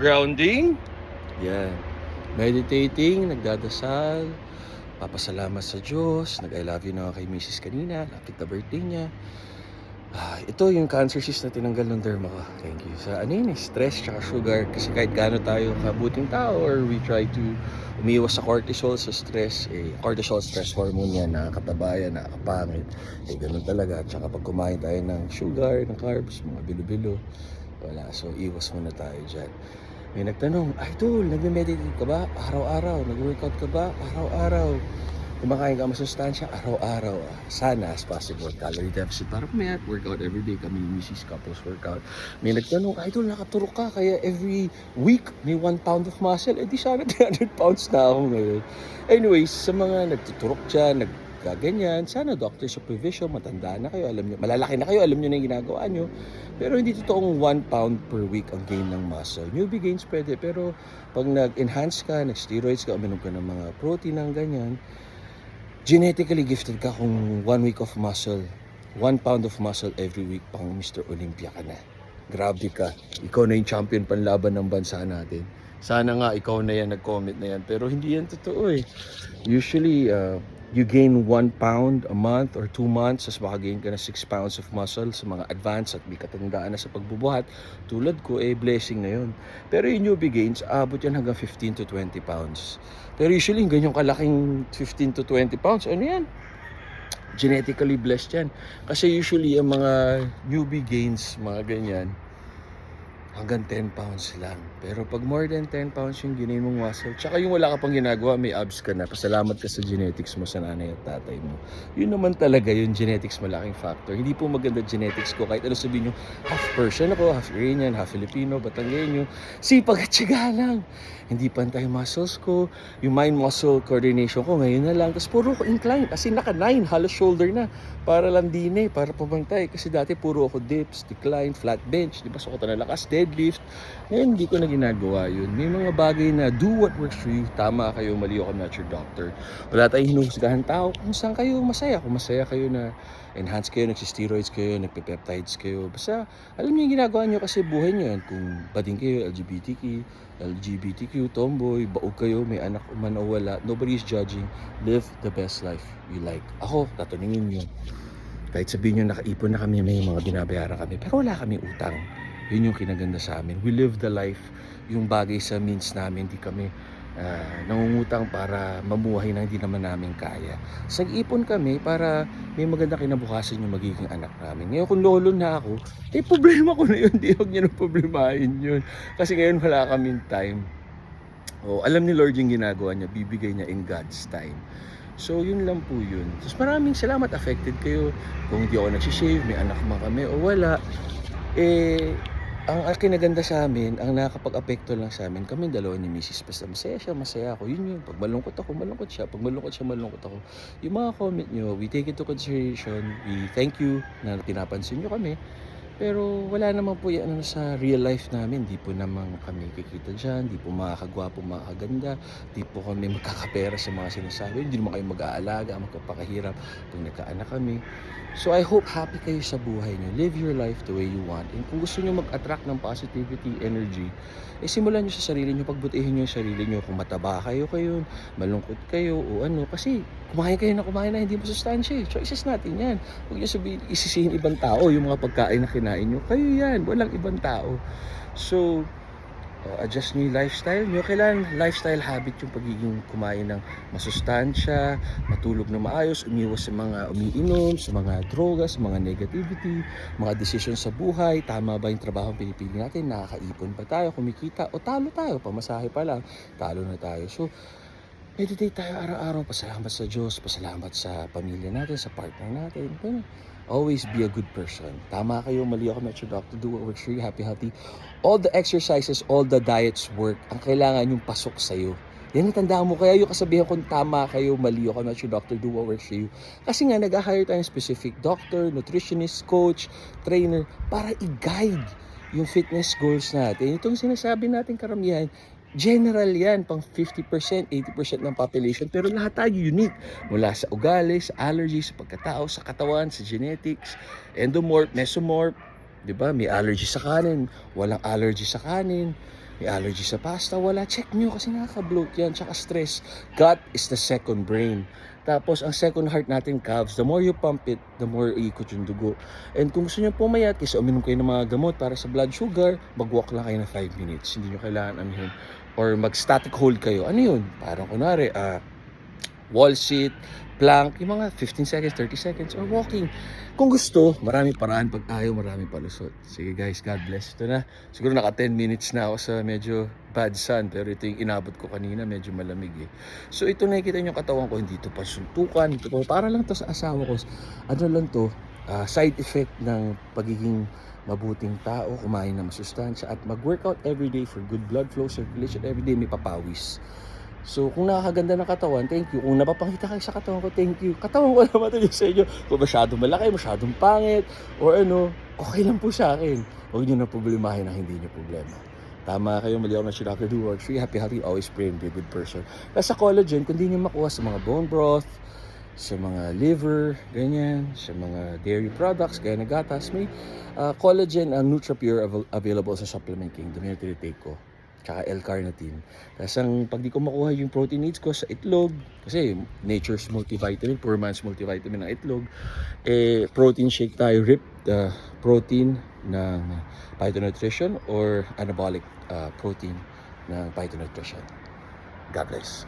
Grounding. Yan. Meditating, nagdadasal, papasalamat sa Diyos, nag-I love you na kay Mrs. kanina, lapit na birthday niya. Ito yung cancer cyst na tinanggal ng derma ko. Thank you. Sa stress tsaka sugar. Kasi kahit gaano tayo kabuting tao or we try to umiwas sa cortisol, sa stress, cortisol, stress hormone yan, nakakataba yan, nakakapangit. Ganun talaga. Tsaka pag kumain tayo ng sugar, ng carbs, mga bilo-bilo, wala. So, iwas muna tayo dyan. May nagtanong, Idol, nagme-meditate ka ba? Araw-araw. Nag-workout ka ba? Araw-araw. Kumakain ka masustansya araw-araw. Sana as possible. Calorie deficit para pumayat. Workout everyday. Kami ni Mrs. Couples workout. May nagtanong, Idol, nakaturok ka. Kaya every week may 1 pound of muscle. Di sana 300 pounds na ako ngayon. Anyways, sa mga nagtuturok dyan, nagkaganyan, sana doctor supervision, matanda na kayo, alam nyo, malalaki na kayo, alam nyo na yung ginagawa nyo. Pero hindi totoong 1 pound per week ang gain ng muscle. Newbie gains pwede, pero pag nag-enhance ka, nag-steroids ka, uminom ka ng mga protein ng ganyan, genetically gifted ka kung 1 week of muscle, 1 pound of muscle every week, pang Mr. Olympia ka na. Grabe ka. Ikaw na yung champion panlaban ng bansa natin. Sana nga ikaw na yan, nag-comment na yan. Pero hindi yan totoo eh. Usually, you gain 1 pound a month or 2 months, as makagain ka na 6 pounds of muscle sa mga advanced at may katandaan na sa pagbubuhat. Tulad ko, blessing na yun. Pero yung newbie gains, abot yan hanggang 15 to 20 pounds. Pero usually, ganyang kalaking 15 to 20 pounds, ano yan? Genetically blessed yan. Kasi usually, ang mga newbie gains, mga ganyan, hanggang 10 pounds lang. Pero pag more than 10 pounds yung ginain mong muscle, tsaka yung wala ka pang ginagawa, may abs ka na, pasalamat ka sa genetics mo, sa nanay at tatay mo. Yun naman talaga, yung genetics malaking factor. Hindi po maganda genetics ko, kahit ano sabihin nyo, half Persian ako, half Iranian, half Filipino, Batanggenyo. Sipag at tiyaga lang. Hindi pantay muscles ko, yung mind-muscle coordination ko ngayon na lang. Tapos puro ko incline, kasi naka-9, halos shoulder na. Para lang din para pabantay. Kasi dati puro ako dips, decline, flat bench, di ba? So ko na lakas, deadlift. Ngayon hindi ko na ginagawa yun. May mga bagay na do what works for you. Tama kayo, mali ako, not your doctor. Wala tayong hinuhusgahan tao kung saan kayo masaya. Kung masaya kayo na enhance kayo, nagsisteroids kayo, nagpe-peptides kayo. Basta alam niyo yung ginagawa niyo kasi buhay niyo yan. Kung bading kayo, LGBTQ, tomboy, baog kayo, may anak man o wala, nobody is judging. Live the best life you like. Ako, tatanungin niyo. Kahit sabihin nyo nakaipon na kami, may mga binabayaran kami, pero wala kami utang. Yun yung kinaganda sa amin. We live the life, yung bagay sa means namin, hindi kami nangungutang para mamuhay na hindi naman namin kaya. Nag-ipon kami para may magandang kinabukasan yung magiging anak namin. Ngayon kung lolo na ako, problema ko na yun, di huwag nyo na problemahin yun. Kasi ngayon wala kaming time. Alam ni Lord yung ginagawa niya, bibigay niya in God's time. So, yun lang po yun. Tapos maraming salamat, affected kayo. Kung hindi ako nagsishave, may anak man kami o wala. Ang kinaganda sa amin, ang nakakapag-apekto lang sa amin, kami dalawa ni Mrs. Basta masaya siya, masaya ako. Yun. Pag malungkot ako, malungkot siya. Pag malungkot siya, malungkot ako. Yung mga comment nyo, we take it into consideration. We thank you na pinapansin nyo kami. Pero wala naman po yan sa real life namin. Di po naman kami kikita dyan. Di po makakagwapo, makakaganda. Di po kami magkakapera sa mga sinasabi. Hindi naman kayo mag-aalaga, magpapakahirap pag nagkaanak kami. So I hope happy kayo sa buhay nyo. Live your life the way you want. And kung gusto nyo mag-attract ng positivity, energy, simulan nyo sa sarili nyo. Pagbutihin nyo yung sarili nyo. Kung mataba kayo, malungkot kayo, o ano. Kasi kumain kayo na hindi masustansya. Choices natin yan. Huwag nyo sabihin, isisihin ibang tao yung mga pagkain na kinain nyo. Kayo yan, walang ibang tao. So, adjust nyo yung lifestyle nyo. Kailangan lifestyle habit yung pagiging kumain ng masustansya, matulog na maayos, umiwas sa mga umiinom, sa mga droga, sa mga negativity, mga decision sa buhay. Tama ba yung trabaho pinipili natin? Nakakaipon ba tayo? Kumikita? O talo tayo? Pamasahe pa lang, talo na tayo. So, meditate tayo araw-araw. Pasalamat sa Diyos, pasalamat sa pamilya natin, sa partner natin. Always be a good person. Tama kayo, mali ako, not your doctor. Do what works for you, happy, healthy. All the exercises, all the diets work. Ang kailangan yung pasok sa'yo. Yan ang tandaan mo. Kaya yung kasabihan kung tama kayo, mali ako, not your doctor. Do what works for you. Kasi nga, nag-hire tayo ng specific doctor, nutritionist, coach, trainer, para i-guide yung fitness goals natin. Itong sinasabi natin karamihan, general yan, pang 50%, 80% ng population. Pero lahat tayo unique. Mula sa ugali, sa allergies, sa pagkatao, sa katawan, sa genetics, endomorph, mesomorph. Diba? May allergy sa kanin, walang allergy sa kanin. may allergy sa pasta, wala. Check nyo kasi nakaka-bloat yan, tsaka stress. Gut is the second brain. Tapos, ang second heart natin, calves. The more you pump it, the more ikot yung dugo. And kung gusto nyo pumayat, kasi uminom kayo ng mga gamot para sa blood sugar, mag-walk lang kayo na 5 minutes. Hindi nyo kailangan anuhin. Or mag-static hold kayo. Ano yun? Parang kunwari, wall sit, plank, yung mga 15 seconds, 30 seconds, or walking. Kung gusto, marami paraan. Pag ayaw, marami palusot. Sige guys, God bless. Ito na. Siguro naka 10 minutes na ako sa medyo bad sun. Pero ito yung inabot ko kanina, medyo malamig eh. So ito nakikita nyo yung katawan ko, hindi ito pa suntukan. Ito pa, para lang to sa asawa ko. Ano lang to, side effect ng pagiging mabuting tao, kumain ng masustansya, at mag-workout everyday for good blood flow, circulation, everyday may papawis. So, kung nakakaganda ng katawan, thank you. Kung napapakita kayo sa katawan ko, thank you. Katawan ko naman ito sa inyo. Kung masyadong malaki, masyadong pangit, or ano, okay lang po sa akin. Huwag nyo na problemahin na hindi nyo problema. Tama kayo, mali ako na si Dr. Do Work Free. Happy, healthy, always pray and be a good person. Kasi sa collagen, kung di nyo makuha sa mga bone broth, sa mga liver, ganyan, sa mga dairy products, gaya na gatas, may collagen ang NutraPure available sa Supplement King. Doon yung tinitake ko. Tsaka L-carnitine. Kasi pag di ko makuha yung protein needs ko sa itlog, kasi nature's multivitamin, poor man's multivitamin ng itlog, protein shake tayo, rip the protein ng phytonutrition or anabolic protein ng phytonutrition. God bless.